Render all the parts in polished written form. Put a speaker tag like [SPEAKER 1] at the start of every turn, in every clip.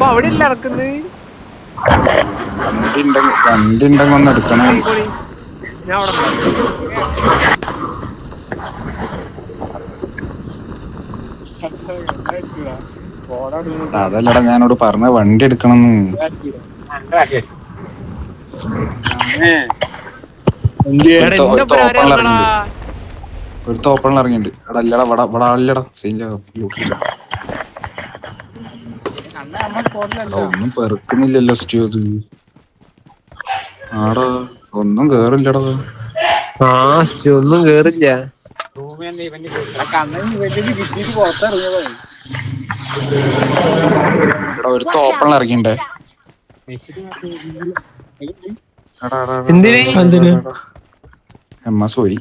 [SPEAKER 1] അവിടെ ഇല്ല ഇറക്കുന്നത്.
[SPEAKER 2] വണ്ടി ഉണ്ടെങ്കിൽ ഒന്ന് എടുക്കണം.
[SPEAKER 1] ഞാൻ അവിടെ
[SPEAKER 2] അതല്ലടാ ഞാനോട് പറഞ്ഞ വണ്ടി എടുക്കണമെന്ന്. ഒരു ഓപ്പണിൽ ഇറങ്ങിണ്ട്. എടാ അല്ലടാ ഇവിടെ ആളില്ലടാ. ഒന്നും പെറുക്കുന്നില്ലല്ലോ സ്റ്റൂ. അത് ആടാ ഒന്നും കേറില്ലടാ.
[SPEAKER 1] ഒന്നും കേറില്ല.
[SPEAKER 2] ഇവിടെ ഒരു ഓപ്പണിൽ ഇറങ്ങിണ്ടേ. എംഎസ് പോയി.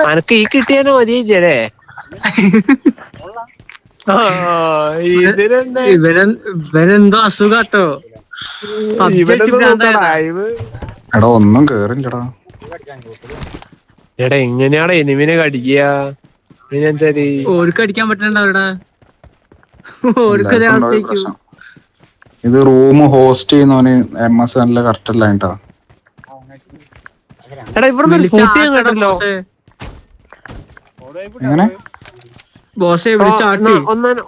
[SPEAKER 1] അനക്ക് ഈ കിട്ടിയാലോ മതിയല്ലേ.
[SPEAKER 3] ഇവരെന്തോ അസുഖാട്ടോ.
[SPEAKER 2] എടാ ഒന്നും കേറില്ലടാ.
[SPEAKER 1] എടാ എങ്ങനെയാടാ എനിമിനെ കടിക്കുക?
[SPEAKER 3] ഓർക്ക് അടിക്കാൻ പറ്റണ്ട അവരുടെ.
[SPEAKER 2] ഇത് റൂം ഹോസ്റ്റ് ചെയ്യുന്നവന് എംഎസ് നല്ല കറക്റ്റ് അല്ല കേട്ടാ.
[SPEAKER 1] എടാ ഇവിടെ കേട്ടല്ലോ.
[SPEAKER 2] എങ്ങനെ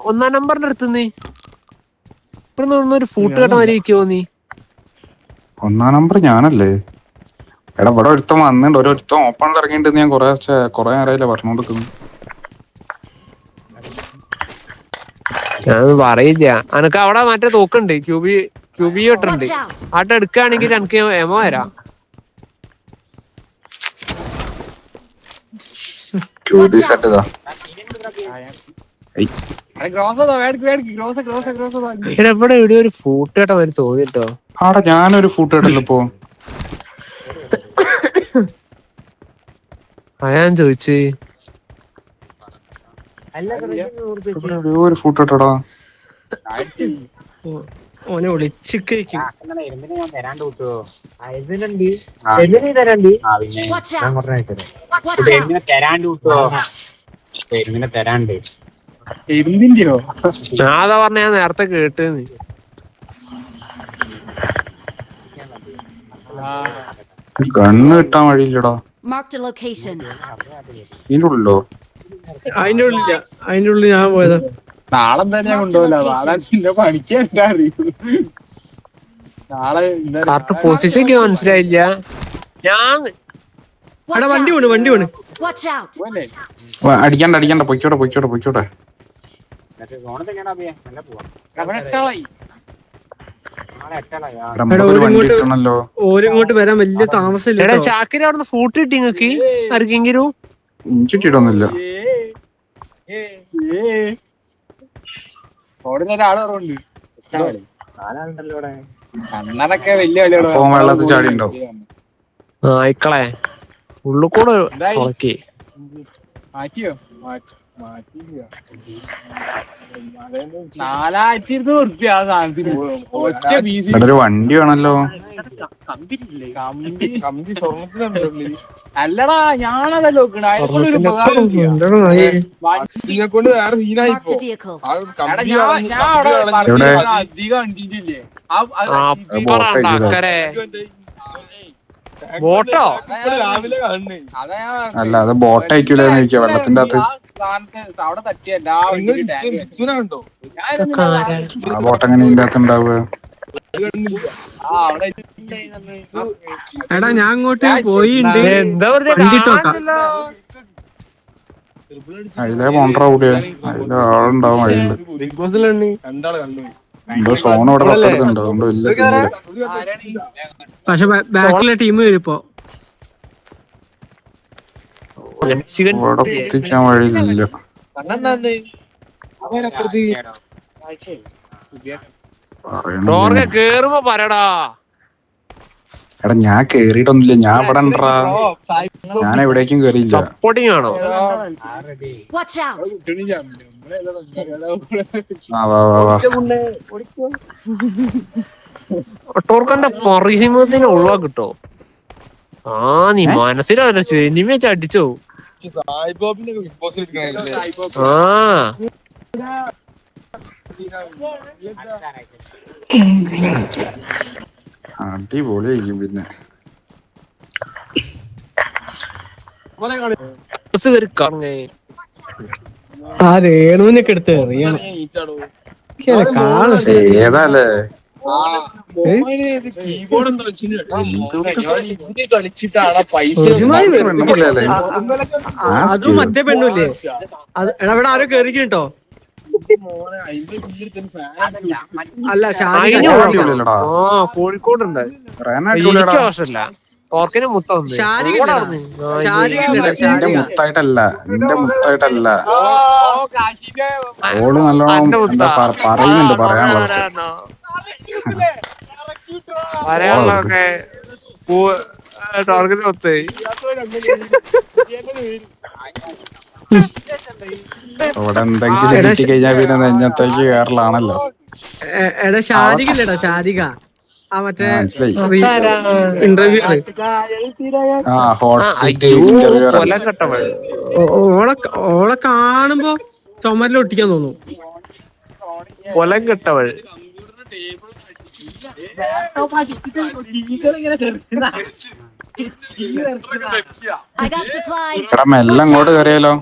[SPEAKER 1] ഒന്നാം നമ്പറിന്റെ അടുത്തുനിന്ന് ഇവിടെ ഒരു ഫൂട്ട് കേട്ട മാതിരി ഇരിക്കുവോ നീ?
[SPEAKER 2] ഒന്നാം നമ്പർ ഞാനല്ലേ? എടാ ഇവിടെ ഒരുത്തം വന്നിട്ടുണ്ട്. ഒരുത്തം ഓപ്പണിൽ ഇറങ്ങിയിട്ട് ഞാൻ കൊറേ നേരമായില്ലേ പറഞ്ഞോണ്ടിരിക്കുന്നു.
[SPEAKER 1] ഞാൻ പറയില്ല. അനക്ക് അവിടെ മറ്റേ തോക്കുണ്ട്, ക്യൂബി ഇട്ടുണ്ട്. ആട്ട് എടുക്കുകയാണെങ്കിൽ എനിക്ക് എമോ വരാം. ഇവിടെ എവിടെ ഒരു ഫൂട്ട് കേട്ട മാതിരി തോന്നിട്ടോ.
[SPEAKER 2] ആടാ ഞാനൊരു ഫൂട്ട് കേട്ടല്ലോ ഇപ്പൊ.
[SPEAKER 1] ഞാൻ ചോദിച്ചു
[SPEAKER 2] ഒരു ഫൂട്ട് കേട്ടോടാ.
[SPEAKER 3] ഓനെ വിളിച്ചിക്ക്
[SPEAKER 1] ഞാതാ പറഞ്ഞ ഞാൻ നേരത്തെ കേട്ട്.
[SPEAKER 2] ഗണ്ണ് കിട്ടാൻ വഴിയില്ലടാ. ഇതിന്റെ ഉള്ളിലോ?
[SPEAKER 3] അതിന്റെ ഉള്ളിൽ ഞാൻ പോയതാ.
[SPEAKER 4] നാളെ തന്നെ ഞാൻ കൊണ്ടുപോകില്ല. നാളെ പിന്നെ പഠിക്കാൻ നാളെ
[SPEAKER 1] പൊസിഷൻ മനസ്സിലായില്ല. ഞാൻ
[SPEAKER 3] വണ്ടി വീണ്.
[SPEAKER 2] അടിക്കണ്ട പൊയ്ക്കോട്ടെ.
[SPEAKER 3] ഓരിങ്ങോട്ട് വരാൻ വലിയ താമസമില്ല.
[SPEAKER 1] ചാക്കിന് അവിടുന്ന് ഫൂട്ട് കിട്ടി നിങ്ങക്ക് ആർക്കെങ്കിലും?
[SPEAKER 2] ഇഞ്ചിട്ടിട്ടൊന്നുമില്ല.
[SPEAKER 4] ഒരാള് കുറവുണ്ട്. അണ്ണനൊക്കെ വലിയ
[SPEAKER 2] വെള്ളത്തിൽ ചാടിയുണ്ടോ?
[SPEAKER 1] ആയിക്കളെ ഉള്ളു കൂടെ
[SPEAKER 4] മാറ്റിയോ? 4200 റുപ്യ ആ സാധനത്തിന്. ഒറ്റ പീസ്
[SPEAKER 2] ഒരു വണ്ടി വേണല്ലോ.
[SPEAKER 4] കമ്പി സ്വർണ്ണത്തിനുണ്ടോ? അല്ലടാ ഞാനതല്ല നോക്കണ. അതിനെക്കൊണ്ട് ഉപകാരം കൊണ്ട് വേറെ സീനായി അധികം കണ്ടിട്ടില്ലേ?
[SPEAKER 1] ബോട്ടോ
[SPEAKER 4] രാവിലെ കാണുന്നേ.
[SPEAKER 2] അല്ല അത് ബോട്ട് അയക്കൂല വെള്ളത്തിന്റെ അകത്ത്.
[SPEAKER 4] അവിടെ തട്ടിയല്ലോ.
[SPEAKER 2] ആ ബോട്ട് എങ്ങനെ ഇതിന്റെ അകത്ത് ഉണ്ടാവുക?
[SPEAKER 3] എടാ ഞാൻ അങ്ങോട്ട് പോയിണ്ട്.
[SPEAKER 2] അതിലെ മോണ്ടറ കൂടിയ അതിലെ ആളുണ്ടാവും. വഴിയുണ്ട്. എന്തോ സോൺ ഇവിടെ തൊട്ടടുത്തുണ്ട്. അതുകൊണ്ട് വലിയ സീനില്ല.
[SPEAKER 3] പക്ഷെ ബാക്കിലെ ടീം വരുമ്പോ
[SPEAKER 2] ഇവിടെ കുത്തിക്കാൻ വഴിയില്ല.
[SPEAKER 1] കേറുമ്പോ പറയടാ.
[SPEAKER 2] എടാ ഞാൻ കേറിയിട്ടൊന്നുമില്ല. ഞാൻ ഇവിടെ ഉണ്ടാ. ഞാൻ എവിടേക്കും കേറിയില്ല.
[SPEAKER 1] സപ്പോർട്ടിങ് ആണോ? ടോർക്കന്റെ പറയുമ്പത്തിന് ഉള്ള കിട്ടോ. നീ മനസ്സിലാവല്ലോ. സിനിമ വെച്ച് അടിച്ചോ.
[SPEAKER 4] സായിബോബിന്റെ ബിഗ് ബോസിൽ
[SPEAKER 1] ആ
[SPEAKER 2] അടിപൊളിയായിരിക്കും പിന്നെ.
[SPEAKER 3] ആ രേണുവിനൊക്കെ എടുത്ത് എറിയണം.
[SPEAKER 2] ഏതാല്ലേ
[SPEAKER 4] കീബോർഡ് എന്താ കളിച്ചിട്ടാണ് പൈസ
[SPEAKER 2] പെണ്ണുപിള്ളയല്ലേ?
[SPEAKER 3] അതും മറ്റേ പെണ്ണുല്ലേ അത് എടാ ഇവിടെ ആരോ കേറിക്കട്ടോ. അല്ല
[SPEAKER 2] അടിപൊളിയല്ലടാ.
[SPEAKER 1] കോഴിക്കോടുണ്ട്.
[SPEAKER 2] അടിപൊളിയാടാ.
[SPEAKER 1] വർഷമില്ല ഓർക്കിന് മുത്തം
[SPEAKER 2] എന്റെ മുത്തായിട്ടല്ല, എന്റെ മുത്തായിട്ടല്ല. ഓള് നല്ലോണം എന്താ പറയുന്നുണ്ട്,
[SPEAKER 1] പറയാനുള്ളതൊക്കെ ടോർക്കിന് മുത്ത്.
[SPEAKER 2] ഇവിടെ എന്തെങ്കിലും കിട്ടി കഴിഞ്ഞാൽ പിന്നെ നെഞ്ഞത്തേക്ക് കേറലാണല്ലോ.
[SPEAKER 3] എടാ ഷാരികല്ലേടാ, ഷാരിക ആ മറ്റേ
[SPEAKER 2] ഇന്റർവ്യൂ
[SPEAKER 3] ഓളെ കാണുമ്പോ ചുമരിൽ ഒട്ടിക്കാൻ തോന്നും.
[SPEAKER 1] കൊലം കെട്ടവൾ.
[SPEAKER 2] എടാ മെല്ലെ അങ്ങോട്ട് കയറിയാലോ.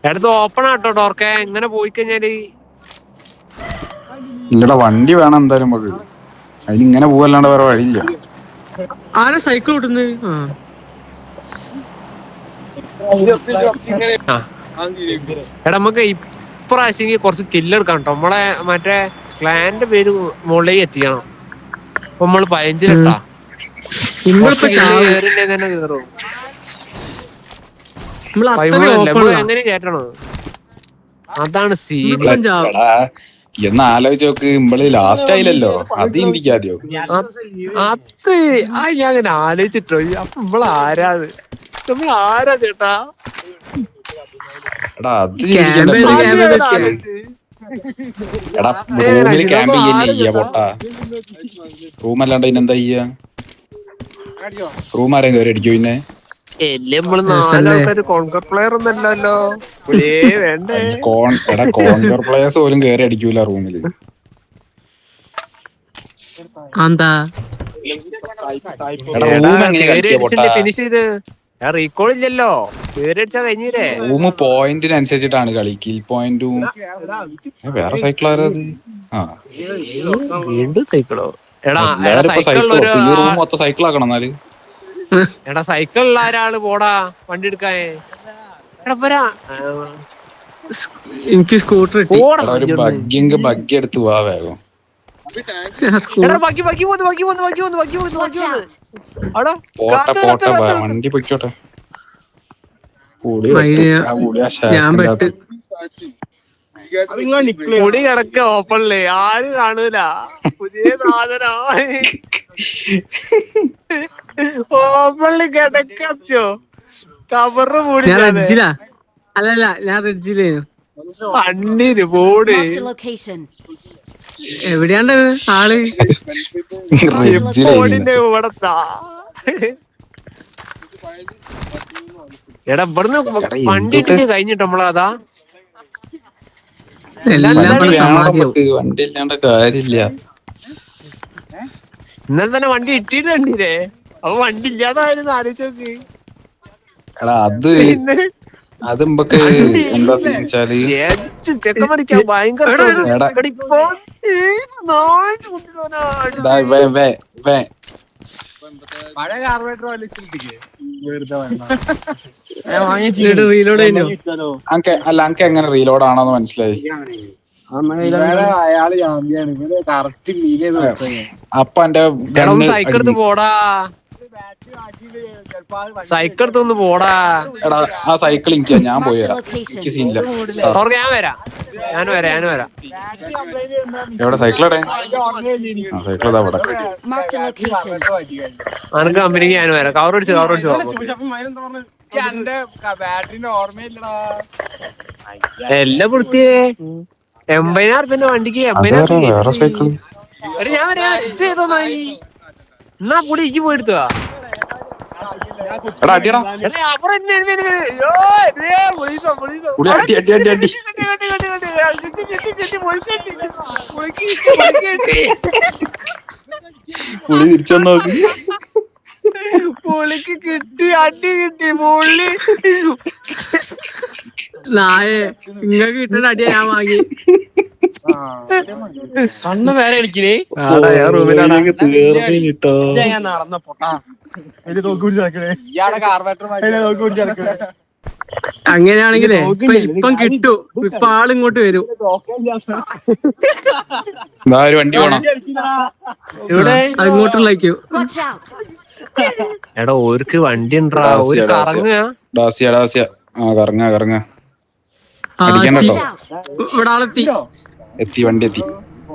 [SPEAKER 1] എടുത്ത് ഓപ്പൺ ആട്ടോ ടോർക്കെ. ഇങ്ങനെ പോയി കഴിഞ്ഞാല്
[SPEAKER 2] ഇല്ലടാ വണ്ടി വേണം എന്തായാലും നമുക്ക്. അതിനിങ്ങനെ പോവല്ലാണ്ട് വേറെ വഴിയില്ല.
[SPEAKER 3] ആരാ സൈക്കിൾ ഓട്ടുന്നത്?
[SPEAKER 1] എടാ നമുക്ക് ഇപ്രാവശ്യം കുറച്ച് കില്ലെടുക്കാം കേട്ടോ. നമ്മളെ മറ്റേ ക്ലാന്റെ പേര് മുകളിലേക്ക് എത്തിക്കണം. അപ്പൊ നമ്മള് 15 കേട്ടാ തന്നെ കേറും. എങ്ങനെ കേട്ടണോ? അതാണ് സീൻ.
[SPEAKER 2] എന്ന് ആലോചിച്ച് നോക്ക്, ഇമ്പള് ലാസ്റ്റ് ആയില്ലല്ലോ. അത് ഇന്ത്യക്കാദ്യോ
[SPEAKER 1] അത് ഞാൻ അങ്ങനെ ആലോചിച്ചിട്ടോ. അപ്പൊ നമ്മളാരാത് ചേട്ടാ?
[SPEAKER 2] എടാ അത് എടാ റൂമില് ക്യാമ്പ് ചെയ്യ പൊട്ടാ. റൂമല്ലാണ്ട് ഇതിനെന്താ ചെയ്യാ? റൂം ആരെയും കയറി അടിക്കോ? പിന്നെ
[SPEAKER 1] നമ്മള് 4 ആൾക്കാര് കോൺകർ പ്ലെയർ ഒന്നല്ലോ. വേണ്ടേ?
[SPEAKER 2] എടാ കോൺകർ പ്ലേയേഴ്സ് പോലും കയറി അടിക്കൂല റൂമില്.
[SPEAKER 1] ഫിനിഷ് ചെയ്ത് റീകോൾ ഇല്ലല്ലോ. കേറിയടിച്ചാ കഴിഞ്ഞില്ലേ?
[SPEAKER 2] റൂം പോയിന്റിനനുസരിച്ചിട്ടാണ് കളി. കിൽ പോയിന്റും വേറെ സൈക്കിൾ ആരത്?
[SPEAKER 1] വീണ്ടും സൈക്കിളോ? എടാ
[SPEAKER 2] റൂം മൊത്തം സൈക്കിൾ ആക്കണം. എന്നാല്
[SPEAKER 1] എടാ സൈക്കിളിലുള്ള ഒരാള് പോടാ വണ്ടി എടുക്കാൻ.
[SPEAKER 3] എനിക്ക് സ്കൂട്ടർ
[SPEAKER 2] ബഗ്ഗി എടുത്ത് പോവാ വേഗം. പോട്ടെ വണ്ടി പൊയ്ക്കോട്ടെ.
[SPEAKER 1] പൊടി കിടക്ക ഓപ്പണില് ആരും കാണൂല. പുതിയ സാധന ഓപ്പണില് കിടക്കോ കവറ് മൂടി.
[SPEAKER 3] അല്ലല്ല ഞാൻ റിഡ്ജിലേനു.
[SPEAKER 1] വണ്ടിന് പോട്
[SPEAKER 3] എവിടെയാണ്ട് ആള്?
[SPEAKER 1] ഫോണിന്റെ ഇവിടത്താ. എടാ ഇവിടുന്ന് വണ്ടി കഴിഞ്ഞിട്ട് നമ്മളതാ
[SPEAKER 2] വണ്ടി ഇല്ലാണ്ട് കാര്യമില്ല.
[SPEAKER 1] ഇന്നലെ തന്നെ വണ്ടി ഇട്ടിട്ട് കണ്ടില്ലേ? അപ്പൊ വണ്ടി ഇല്ലാതായിരുന്നു ആലോചിച്ച് നോക്ക്.
[SPEAKER 2] എടാ അത് നമുക്ക് എന്താ വെച്ചാല്
[SPEAKER 1] ചെക്കൻ മരിക്കാൻ ഭയങ്കര പഴയ കാർബറേറ്റർ
[SPEAKER 2] അല്ല അനക്ക് എങ്ങനെ റീലോഡ് ആണോന്ന് മനസ്സിലായി?
[SPEAKER 4] അയാള് കറക്റ്റ്
[SPEAKER 2] അപ്പൊ എന്റെ
[SPEAKER 1] സൈക്കിൾ എടുത്ത് പോടാ. സൈക്കിൾ എടുത്തൊന്ന് പോടാ.
[SPEAKER 2] എടാ ആ സൈക്കിൾ എനിക്ക് ഞാൻ പോയി വരാം. എനിക്ക് സീനില്ല.
[SPEAKER 1] ഞാൻ വരാം.
[SPEAKER 2] എവിടെ സൈക്കിളടെ? സൈക്കിൾ ഇതാ അവിടെ.
[SPEAKER 1] അനക്ക് കമ്പനിക്ക് ഞാൻ വരാം. കവർ അടിച്ചു എല്ലാം വൃത്തിയേ. 80,000 വണ്ടിക്ക് 80,000.
[SPEAKER 2] വേറെ സൈക്കിൾ
[SPEAKER 1] ഞാൻ വരാം. എന്നാ പൊടി ഇജ്ജ് പോയെടുത്തുക.
[SPEAKER 2] എടാ അടിയടാ പുളി അടി അടി അടി അടി പുളി തിരിച്ചു നോക്കി.
[SPEAKER 1] പുള്ളിക്ക് കിട്ടി, അടി കിട്ടി പുള്ളി.
[SPEAKER 3] നായേ ഇങ്ങക്ക് കിട്ടേണ്ട അടിയാ ഞാൻ വാങ്ങി.
[SPEAKER 4] കണ്ണ് വേറെ എനിക്കില്ലേ
[SPEAKER 2] കിട്ടോ
[SPEAKER 4] ഞാൻ നടന്ന പൊട്ടാ അതില് നോക്കി പിടിച്ച് നടക്കണേ. ഇയാളെ കാർബേറ്റർ നോക്കി പിടിച്ച് നടക്കണേ.
[SPEAKER 3] അങ്ങനെയാണെങ്കിലേ ഇപ്പം കിട്ടു. ഇപ്പൊ ആളിങ്ങോട്ട് വരും.
[SPEAKER 2] ഒരു വണ്ടി പോണം.
[SPEAKER 1] ഇവിടെ
[SPEAKER 3] അങ്ങോട്ടുള്ളേക്കു.
[SPEAKER 1] എടാ ഓർക്ക് വണ്ടി ഉണ്ടാ, ഒരു കറങ്ങുക.
[SPEAKER 2] ഡാസിയ ഡാസിയ ആ കറങ്ങ കറങ്ങ അടിക്കണ്ടോ.
[SPEAKER 3] ഇവിടെ ആളെത്തി.
[SPEAKER 2] എത്തി വണ്ടി എത്തി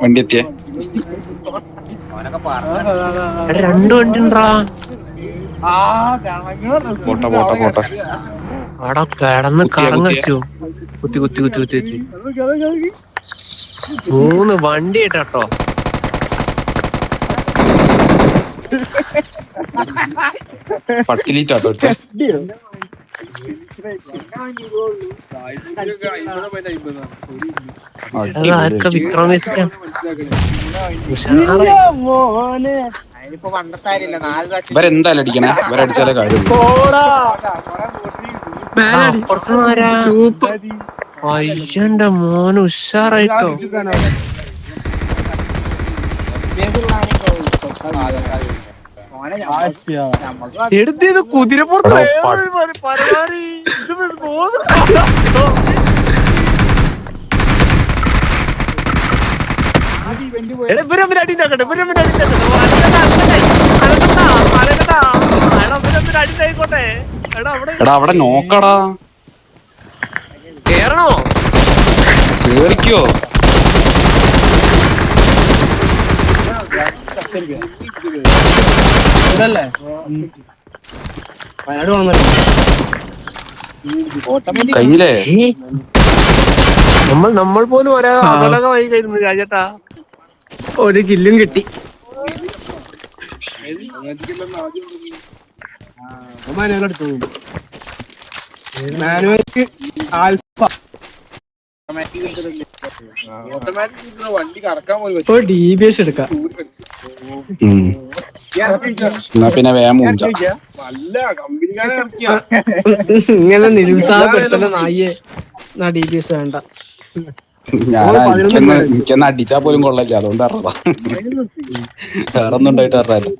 [SPEAKER 2] വണ്ടി എത്തിയേ.
[SPEAKER 1] രണ്ട് വണ്ടി ഉണ്ടാ.
[SPEAKER 2] പോട്ടെ പോട്ടെ പോട്ടെ.
[SPEAKER 1] അവിടെ കിടന്ന് കറങ്ങു. കുത്തി കുത്തി കുത്തി കുത്തി കുത്തി 3 വണ്ടി ഇട്ടോ.
[SPEAKER 2] പട്ടിലിട്ടാട്ടോ
[SPEAKER 1] ആർക്കാ വിക്രമേശിക്കാം.
[SPEAKER 2] ഇവരെന്തായാലും അടിക്കണേ. ഇവരടിച്ചാലേ കാര്യം.
[SPEAKER 1] അയ്യന്റെ മോന് ഉഷാറായിട്ടോ. എടുത്തത് കുതിരപ്പുറത്ത്
[SPEAKER 2] എടാ അവിടെ നോക്കടാ.
[SPEAKER 1] കേറണോ?
[SPEAKER 2] കേറിക്കോ. കയ്യിലേ
[SPEAKER 1] നമ്മൾ പോലും ഒരേ അകലക വൈ കരുന്നു രാജേട്ടാ.
[SPEAKER 3] ഒരു കില്ലും കിട്ടി.
[SPEAKER 4] വണ്ടി കറക്കാൻ പോലും
[SPEAKER 3] ഇപ്പൊ DBS എടുക്കാം.
[SPEAKER 2] എന്നാ പിന്നെ വേഗം മൂഞ്ച.
[SPEAKER 4] നല്ല കമ്പനിക്കാരെ
[SPEAKER 3] ഇങ്ങനെ നിരുത്സാഹപ്പെടുത്തല നായേ. DBS വേണ്ട.
[SPEAKER 2] എനിക്കൊന്ന് അടിച്ചാ പോലും കൊള്ളല്ല. അതുകൊണ്ട് അറിയാം. വേറെ ഒന്നും ഉണ്ടായിട്ട് അറിയാലോ.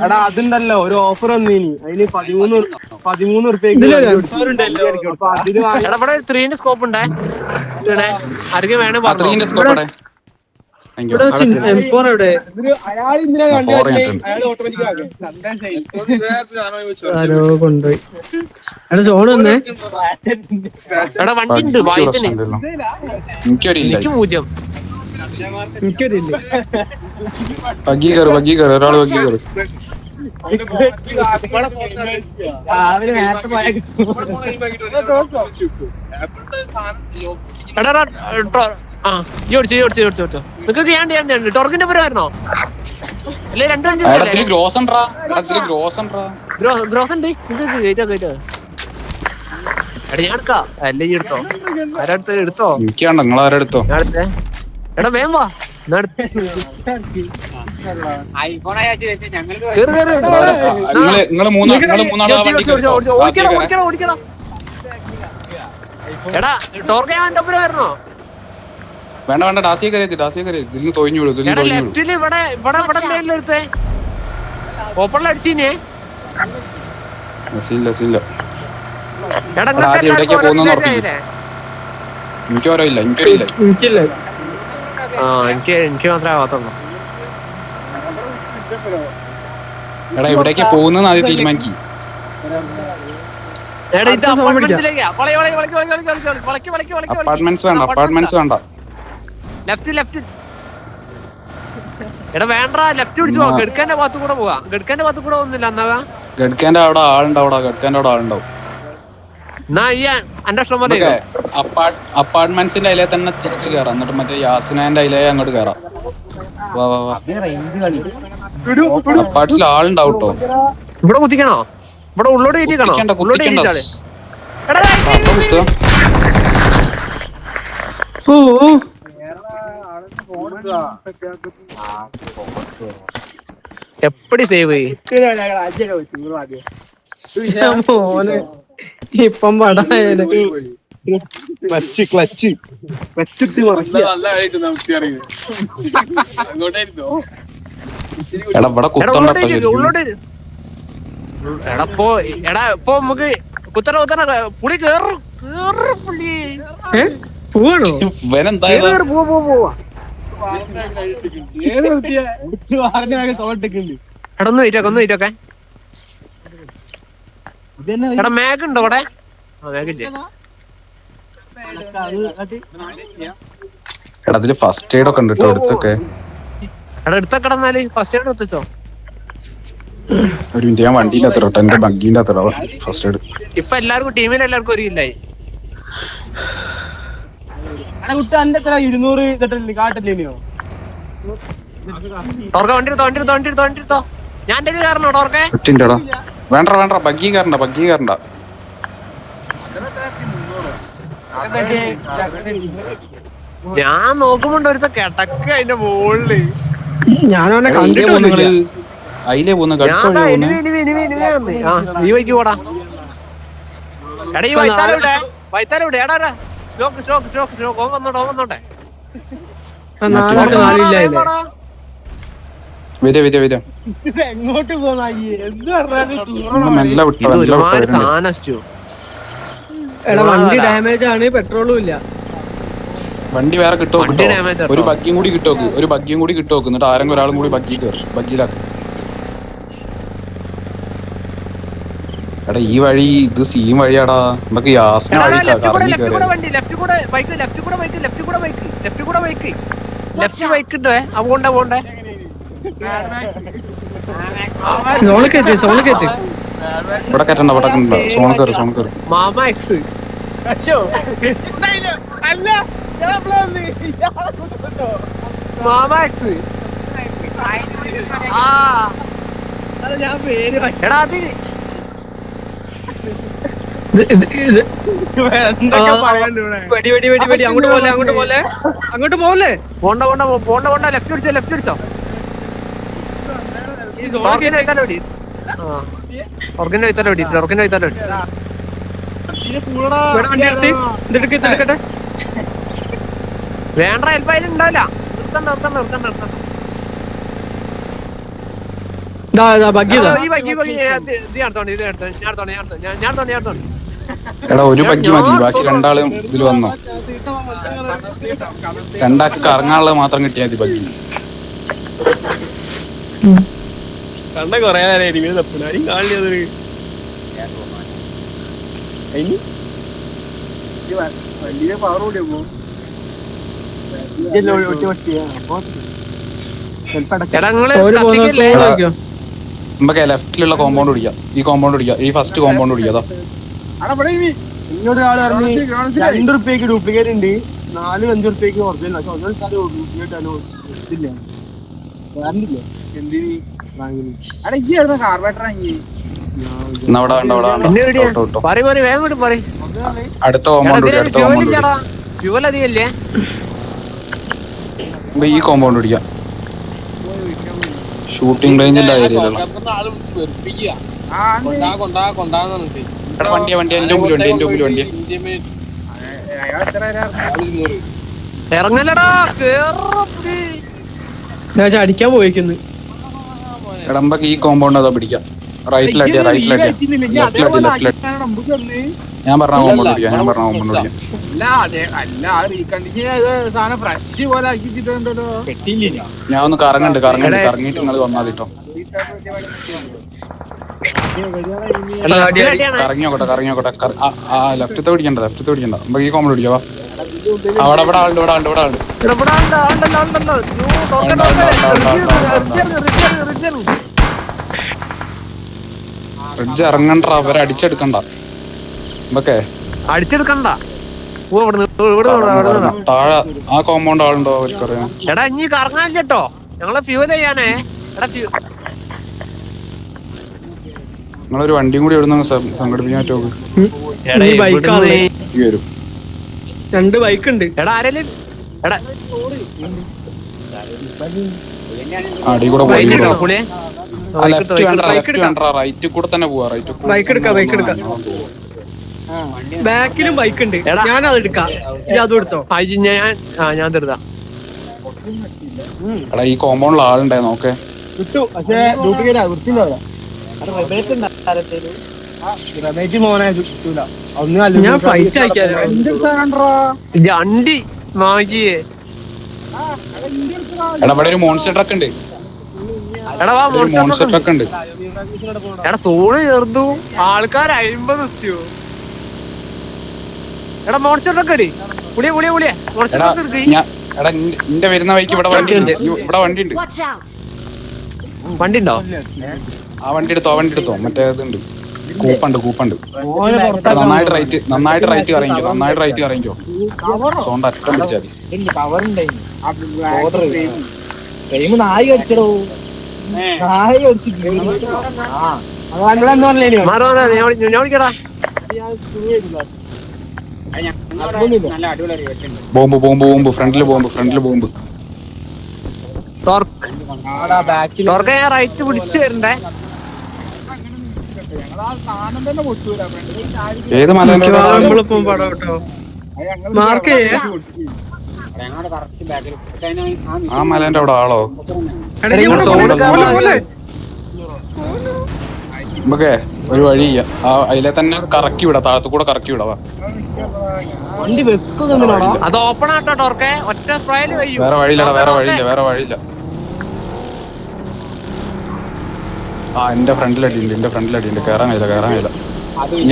[SPEAKER 4] എടാ അതുണ്ടല്ലോ ഒരു ഓഫർ വന്നീനി. അതിന് 13
[SPEAKER 1] 3ന്റെ സ്കോപ്പ് ഉണ്ടേ. ആർക്കും വേണേ
[SPEAKER 2] അത്രയും സ്കോപ്പടെ.
[SPEAKER 3] M4 എവിടെ?
[SPEAKER 4] അയാൾ ഇന്നലെ അയാൾ ഓട്ടോമാറ്റിക്
[SPEAKER 3] ആരോ കൊണ്ടുപോയി. എടാ സോണ് വന്നേ.
[SPEAKER 1] എടാ വണ്ടി ഉണ്ട്.
[SPEAKER 2] എനിക്കൊരില്ല.
[SPEAKER 1] എനിക്ക് 0.
[SPEAKER 3] എനിക്കൊരില്ല.
[SPEAKER 2] ബഗ്ഗി കയറി ബഗ്ഗി കയറി. ഒരാള് ബഗ്ഗി കയറി.
[SPEAKER 1] ടോർക്കിന്റെ പരമായിരുന്നോ? അല്ലെ 2 വണ്ടി
[SPEAKER 2] ഗ്രോസ് ഉണ്ട്.
[SPEAKER 1] എടാ ഞാൻ എടുക്കാം. അല്ലേ ഈ എടുത്തോ? ആരെടുത്തോ? എടുത്തോ?
[SPEAKER 2] എനിക്കാണ്ടോ നിങ്ങളാരെടുത്തോ?
[SPEAKER 1] ഞാൻ എടുത്തേ. എടാ വേം വാ.
[SPEAKER 2] നിങ്ങള് മൂന്നാളാ വണ്ടി.
[SPEAKER 1] എടാ ടോർക്ക് ഞാൻ ഒപ്പം വരണോ?
[SPEAKER 2] വേണ്ട വേണ്ട. ഡാസിയെ കയറി ഡാസിയെ കയറി. ഇതിന് തൊഴിഞ്ഞു വിടും.
[SPEAKER 1] എടാ ലെഫ്റ്റില് ഇവിടെ എന്തെങ്കിലും എടുത്തേ. ഓപ്പണിൽ അടിച്ചീനേ.
[SPEAKER 2] സീല്ല.
[SPEAKER 1] എടാ
[SPEAKER 2] എവിടേക്കാ പോകുന്ന എനിക്കോരോ ഇല്ല. എനിക്കൊരില്ല.
[SPEAKER 3] എനിക്കില്ല.
[SPEAKER 1] എനിക്ക് മാത്രമേ ആവാത്തുള്ളൂ.
[SPEAKER 2] എടാ എവിടേക്കാ പോകുന്ന ആദ്യം തീരുമാനിക്കും. അപ്പാർട്ട്മെന്റ്സ് വേണ്ട.
[SPEAKER 1] ലെഫ്റ്റ്. എടാ വേണ്ട. ലെഫ്റ്റ് പിടിച്ചു പോവാ. ഗഡ്കാന്റെ ഭാഗത്ത് കൂടെ പോവാ. ഗഡ്കാന്റെ ഭാഗത്ത് കൂടെ ഒന്നുമില്ല. എന്നാ
[SPEAKER 2] ഗഡ്കാന്റെ അവിടെ ആളുണ്ടാവും.
[SPEAKER 1] എന്നാ ഈ എന്റെ ഇഷ്ടം പോലെ
[SPEAKER 2] അപ്പാർട്ട്മെന്റ്സിന്റെ അതിലെ തന്നെ തിരിച്ചു കയറാം. എന്നിട്ട് മറ്റേ യാസിനാന്റെ അതിലേ അങ്ങോട്ട് കയറാം. വാ വാ വാ. അപ്പാർട്സിൽ ആളുണ്ടാവും കേട്ടോ.
[SPEAKER 1] ഇവിടെ കുത്തിക്കണോ? ഇവിടെ ഉള്ളോട് കയറ്റിക്കണോ? ഉള്ളോട് കയറ്റിച്ചാള്. എപ്പടി സേവ്
[SPEAKER 3] മോനെ ഇപ്പം പടായത്
[SPEAKER 4] ക്ലച്ച് ക്ലച്ച്
[SPEAKER 2] എടാ ഇവിടെ കുത്തണ്ടോ.
[SPEAKER 1] ഉള്ളോട്. എടാ ഇപ്പൊ നമുക്ക് കുത്തറ പുളി കേറും പുള്ളി
[SPEAKER 3] പോവാണോ?
[SPEAKER 2] ഇവനെന്തായാലും
[SPEAKER 1] പോവാ. എടാ ഒന്ന് വെയിറ്റൊക്കെ. എടാ മാഗ് ഉണ്ടോ ഇവിടെ? മാഗില്ലേ?
[SPEAKER 2] എടാ അതില് ഫസ്റ്റ് എയ്ഡ് ഒക്കെ ഉണ്ട് കേട്ടോ എടുത്തൊക്കെ.
[SPEAKER 1] എടാ എടുത്തൊക്കെ എന്നാല് ഫസ്റ്റ് എയ്ഡ് എത്തിച്ചോ.
[SPEAKER 2] ഒരു മിനിറ്റ് ഞാൻ വണ്ടിയില്ലാത്തോ എന്റെ ബഗ്ഗില്ലാത്തോ ഫസ്റ്റ് എയ്ഡ്.
[SPEAKER 1] ഇപ്പൊ എല്ലാവർക്കും ടീമിലെല്ലാവർക്കും ഒരു ഇല്ലായി.
[SPEAKER 4] കുട്ടി 200 കാട്ടില്ലേനോ?
[SPEAKER 1] വണ്ടി എടുത്തോ. ഞാൻ എന്റെ കാരണം ടോർക്കെ
[SPEAKER 2] ഒറ്റടാ. വേണ്ട ബഗ്ഗി കയറണ്ട.
[SPEAKER 1] ഞാൻ നോക്കുമ്പോണ്ട് ഒരുത്ത കിടക്ക അതിന്റെ മുകളില്.
[SPEAKER 3] ഞാനവനെ കണ്ടിട്ട്
[SPEAKER 2] അതിലേ പോകുന്ന
[SPEAKER 1] നീ വയ്ക്ക് പോടാ. എടാ ഈ വൈത്താലൂടെ എടാ സ്റ്റോക്ക് ഓൻ വന്നോട്ടെ.
[SPEAKER 4] എങ്ങോട്ട് പോന്നാ
[SPEAKER 2] മെല്ലെ വിട്ടോ.
[SPEAKER 1] ഒരുപാട് സാധനം.
[SPEAKER 3] എടാ വണ്ടി ഡാമേജ് ആണ്, പെട്രോളും ഇല്ല.
[SPEAKER 2] വണ്ടി വേറെ കിട്ടോ? ഒരു ബഗ്ഗിയും കൂടി കിട്ടോ. എന്നിട്ട് ആരെങ്കിലും ഒരാളും കൂടി ബഗ്ഗിയിലാക്കി. എടാ ഈ വഴി ഇത് സീം വഴിയാടാ. നമുക്ക് യാസ്ന വഴി
[SPEAKER 1] പോണ്ടേ.
[SPEAKER 2] ഇവിടെ കയറ്റണ്ട. സോൺ കയറി.
[SPEAKER 1] മാമ എക്സ് എടാ അത്
[SPEAKER 3] വെടി അങ്ങോട്ട് പോലെ
[SPEAKER 1] പോണ്ട ലെഫ്റ്റ് പിടിച്ചോ. ഓർഗന്റെ വൈത്താലോ വേണ്ട ഹെൽപ്പ് അതിൽ ഉണ്ടാവില്ല. നിർത്തണ്ട.
[SPEAKER 2] എടാ ഒരു ബഗ്ഗി മതി, ബാക്കി രണ്ടാളും ഇതിൽ വന്നോ. രണ്ടാൾക്ക് കറങ്ങാനുള്ളത് മാത്രം കിട്ടിയാൽ മതി ബഗ്ഗി.
[SPEAKER 4] കണ്ട കൊറേ നേരം തപ്പുനാരും കാണിയത് വലിയ പവർ കൂടിയ
[SPEAKER 2] നമുക്ക് ലെഫ്റ്റിലുള്ള കോമ്പൗണ്ട് പിടിക്കാം. ഈ ഫസ്റ്റ് കോമ്പൗണ്ട് പിടിക്കാം.
[SPEAKER 4] ഇങ്ങോട്ട് ആള് പറഞ്ഞു 2 റുപ്യക്ക് ഡ്യൂപ്ലിക്കേറ്റ് ഉണ്ട്, 4-5 റുപ്യക്ക് ഒറിജിനൽ.
[SPEAKER 2] അടുത്ത കോമ്പൗണ്ട് ഈ കോമ്പൗണ്ട് പിടിക്കാം. ഷൂട്ടിംഗ് റേഞ്ചിന്റെ ഏരിയയിലുള്ള വണ്ടിയാ എന്റെ മുമ്പിൽ വണ്ടിയാ.
[SPEAKER 1] ഇറങ്ങലടാ
[SPEAKER 3] അടിക്കാൻ പോയിക്കുന്നു.
[SPEAKER 2] എടമ്പക്ക് ഈ കോമ്പൗണ്ട് അതോ പിടിക്കാം. റൈറ്റിലടിയാ. ഞാൻ പറഞ്ഞ കോമ്പൗണ്ട് പിടിക്കാം. ഞാൻ ഒന്ന് കറങ്ങിട്ട് നിങ്ങൾ വന്നാതിട്ടോ. കറങ്ങിയോട്ടെ. ലെഫ്റ്റത്തെ പിടിക്കണ്ട. നമുക്ക് ഈ കോമ്പൗണ്ട് പിടിക്കാം. അവിടെ ആളുണ്ട്. ഫ്രിഡ്ജ് ഇറങ്ങണ്ട, അവരെ അടിച്ചെടുക്കണ്ട.
[SPEAKER 1] അടിച്ചെടുക്കണ്ട.
[SPEAKER 2] താഴെ ആ കോമ്പൗണ്ട് ആളുണ്ടോ അവർക്കറിയാം.
[SPEAKER 1] എടാ ഇനി കറങ്ങാനില്ല കേട്ടോ, ഞങ്ങളെ ഫ്യൂൽ ചെയ്യാനേ. എടാ
[SPEAKER 2] നിങ്ങളൊരു വണ്ടിയും കൂടി എവിടെ നിന്ന് സംഘടിപ്പിക്കാൻ പറ്റുമോ? ഈ വരും
[SPEAKER 3] 2 ബൈക്ക് ഉണ്ട്.
[SPEAKER 1] എടാ ആരെങ്കിലും എടാ
[SPEAKER 2] അടി കൂടെ
[SPEAKER 1] പുളിയെ
[SPEAKER 2] റൈറ്റ് കൂടെ തന്നെ പോവാ.
[SPEAKER 3] ബൈക്ക് എടുക്കാം. ബാക്കിലും ബൈക്ക് ഉണ്ട്, ഞാൻ അത് എടുക്കാം. അതും എടുത്തോ.
[SPEAKER 1] ഞാൻ തരുതാ.
[SPEAKER 2] എടാ ഈ കോമ്പൗണ്ടിൽ ആളുണ്ടായി നോക്കേ.
[SPEAKER 3] ഞാൻ ഫൈറ്റ് അയക്കാലോ.
[SPEAKER 1] അണ്ടി മാഗിയേ.
[SPEAKER 2] എടാ ഇവിടെ ഒരു മോൺസ്റ്റർ ട്രക്ക് ഉണ്ട്. മോൺസ്റ്റർ ട്രക്ക് ഉണ്ട്.
[SPEAKER 1] എടാ സോള് ചേർത്തു ആൾക്കാർ 50 എത്തിയോ. എടാ മോൺസ്റ്റർ ട്രക്ക് അടി. പുളിയെ മോൺസ്റ്റർ ട്രക്ക് എടുക്ക്.
[SPEAKER 2] എടാ നിന്റെ വരുന്ന വഴിക്ക് ഇവിടെ വണ്ടി ഉണ്ട്.
[SPEAKER 1] വണ്ടി ഉണ്ടോ?
[SPEAKER 2] ആ വണ്ടി എടുത്തോ. മറ്റേ ഇതുണ്ട്, കൂപ്പുണ്ട്. നന്നായിട്ട് റൈറ്റ് കറങ്ങിക്കോ. സോണ്ട് അറ്റം പിടിച്ചാൽ ബോംബ് ഫ്രണ്ടില് ബോംബ്.
[SPEAKER 1] ഞാൻ റൈറ്റ് പിടിച്ചു തരണ്ടേ.
[SPEAKER 2] ഏത് മലേന്റെ ആ മലേന്റെ അവിടെ ആളോ? നമുക്ക് ഒരു വഴി അതിലെ തന്നെ കറക്കി വിടാം, താഴത്തു കൂടെ കറക്കി വിടാ.
[SPEAKER 1] അത് ഓപ്പൺ ആട്ടോ ടോർക്കെ, ഒറ്റ സ്പ്രേയില് കഴിയും.
[SPEAKER 2] വേറെ വഴിയില്ല. ആ എന്റെ ഫ്രണ്ടിലടിയുണ്ട്. കേറാൻ കഴിയില്ല.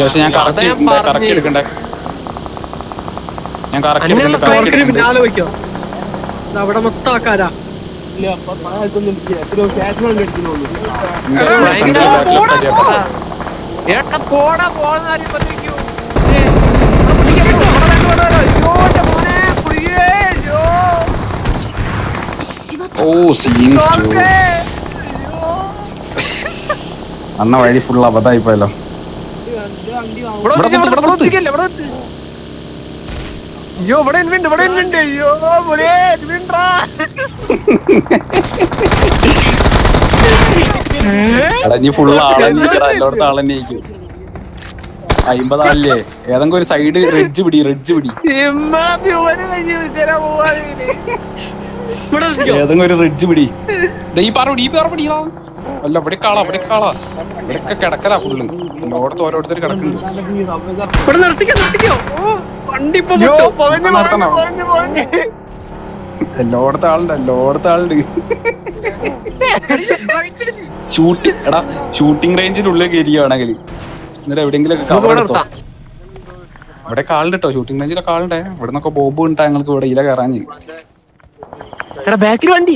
[SPEAKER 2] പക്ഷെ ഞാൻ കറക്കി എടുക്കണ്ടേ.
[SPEAKER 3] അവിടെ മൊത്തം ആക്കാരാ.
[SPEAKER 2] അന്ന വഴി ഫുള്ള് അബദ്ധമായി പോയല്ലോ.
[SPEAKER 1] അയ്യോ ഇവിടെ അയ്യോ
[SPEAKER 2] എടഞ്ഞി ഫുള്ള് ആളെന്നീക്കടാ, എല്ലായിടത്തും ആളെന്നേക്കും. 50 ആളില്ലേ? ഏതെങ്കിലും ഒരു സൈഡ് റെഡ്ജ് പിടി. ഏതെങ്കിലും ഒരു റെഡ്ജ് പിടി. ഈ പറപിടിയാ. അല്ല ഇവിടെ കാളാ. ഇവിടെയൊക്കെ കിടക്കലാ ഫുള്ള്. എല്ലായിടത്തും ഓരോരുത്തർ കിടക്കുന്നുണ്ട്. എല്ലായിടത്തും ആളുണ്ട്. ഷൂട്ടിംഗ് റേഞ്ചിനുള്ളിൽ കയറിയാണെങ്കിൽ എന്നിട്ട് എവിടെയെങ്കിലും ഒക്കെ കവർ എടുത്തോ. ഇവിടെ ആളുണ്ട് കേട്ടോ, ഷൂട്ടിംഗ് റേഞ്ചിലൊക്കെ ആളുണ്ടേ. ഇവിടെ നിന്നൊക്കെ ബോംബ് ഉണ്ടാ ഞങ്ങൾക്ക് ഇവിടെ ഇല കയറാൻ.
[SPEAKER 1] ബാക്കിൽ വണ്ടി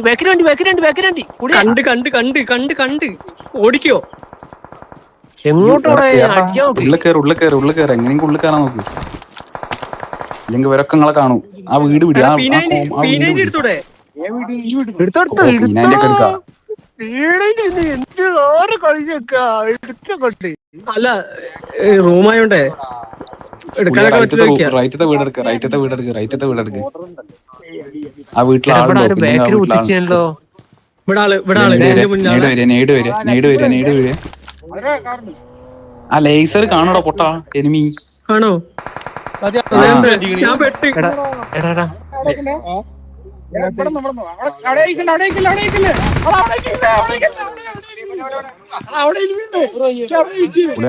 [SPEAKER 3] കണ്ട് ഓടിക്കോ.
[SPEAKER 1] എങ്ങോട്ടോടെ
[SPEAKER 2] ഉള്ളിൽ കയറി എങ്ങനെയെങ്കിലും ഉള്ളിൽ കയറാൻ നോക്ക്. ഇല്ലെങ്കിൽ ഇവരൊക്കെ നിങ്ങളെ കാണും. ആ വീട് വിടി.
[SPEAKER 3] അല്ല റൂമായോണ്ടേ
[SPEAKER 2] റൈറ്റത്തെ വീടെടുക്ക്. ആ വീട്ടിൽ ആ ലേസർ കാണോടാ പൊട്ടാ എനിമി
[SPEAKER 3] ആണോ?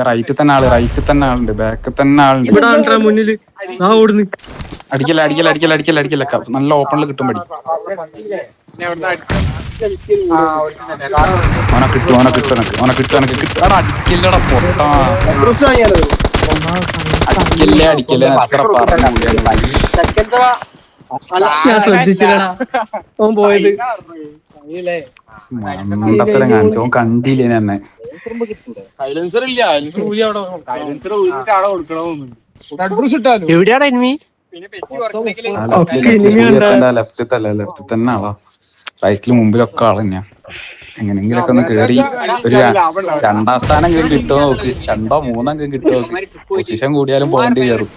[SPEAKER 2] റൈറ്റിൽ തന്നെ ആളുണ്ട്. ബാക്കിൽ തന്നെ ആളുണ്ട്.
[SPEAKER 3] മുന്നില്
[SPEAKER 2] അടിക്കല്ല. നല്ല ഓപ്പണിൽ കിട്ടും പടി. ഓനെ കിട്ടും. അടിക്കല്ലടാ പൊട്ടാ. അടിക്കല്ലേ എത്ര പറഞ്ഞു.
[SPEAKER 3] ഞാൻ ശ്രദ്ധിച്ചില്ലടാ ഓൻ പോയത്.
[SPEAKER 2] മണ്ടത്തരം കാണിച്ചു. ഓൻ കണ്ടില്ലേ എന്നെ.
[SPEAKER 1] എവിടെയാടാ എനിമി?
[SPEAKER 2] ലെഫ്റ്റ് തന്നെ ആളാ. റൈറ്റില് മുമ്പിലൊക്കെ ആള് തന്നെയാ. എങ്ങനെങ്കിലൊക്കെ ഒന്ന് കേറി ഒരു 2ാം സ്ഥാനം കിട്ടുമോ നോക്ക്. 2ഓ 3ഓ കിട്ടുമോ നോക്ക്. പൊസിഷൻ കൂടിയാലും പോയിന്റ് കയറും.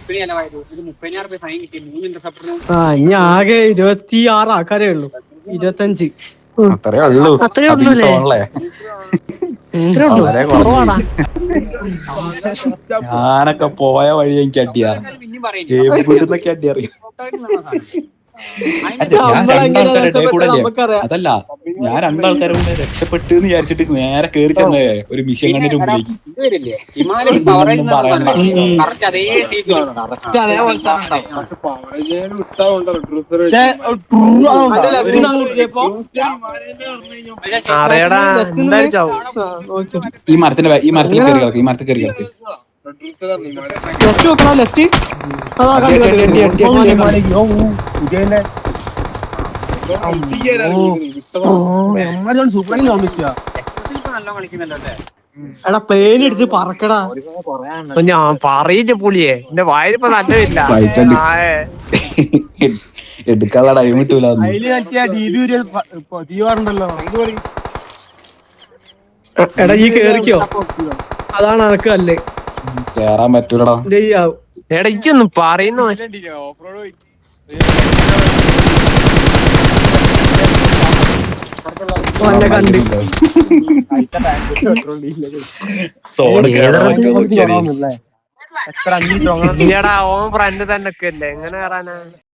[SPEAKER 3] ഇനി ആകെ 26 ആൾക്കാരേ ഉള്ളൂ. 25.
[SPEAKER 2] അത്രേ ഉള്ളൂ. വളരെ കുറവാണ്. ഞാനൊക്കെ പോയ വഴി എനിക്ക് അടിയാ. വീട്ടിന്നൊക്കെ അടി അറിയും. അതല്ല, ഞാൻ 2 ആൾക്കാരെ കൊണ്ട് രക്ഷപ്പെട്ടു എന്ന് വിചാരിച്ചിട്ട് നേരെ കേറി ചെന്ന ഒരു മിഷൻ കണ്ടിട്ട് മുമ്പിലേക്ക്. ഈ മരത്തിൽ കയറി കിടക്ക്. ഈ മരത്തിൽ കയറി കിടക്ക്.
[SPEAKER 3] ലെഫ്റ്റ് എടാ പ്ലെയിൻ എടുത്ത് പറക്കടാ.
[SPEAKER 1] ഞാൻ പറയില്ല പുള്ളിയെ, എന്റെ വായിലിപ്പോ നല്ലതില്ല.
[SPEAKER 2] എടുക്കാനുള്ള ടൈം കിട്ടൂല.
[SPEAKER 3] എടാ ഈ കേറിക്കോ, അതാണ് എനക്ക് അല്ലേ
[SPEAKER 2] കേറാൻ പറ്റൂലടാ.
[SPEAKER 1] എടാ ഇതൊന്നും പറയുന്ന
[SPEAKER 3] കണ്ട്
[SPEAKER 1] ഓൻ ഫ്രണ്ട് തന്നെ ഒക്കെ അല്ലേ, എങ്ങനെ കയറാനാ?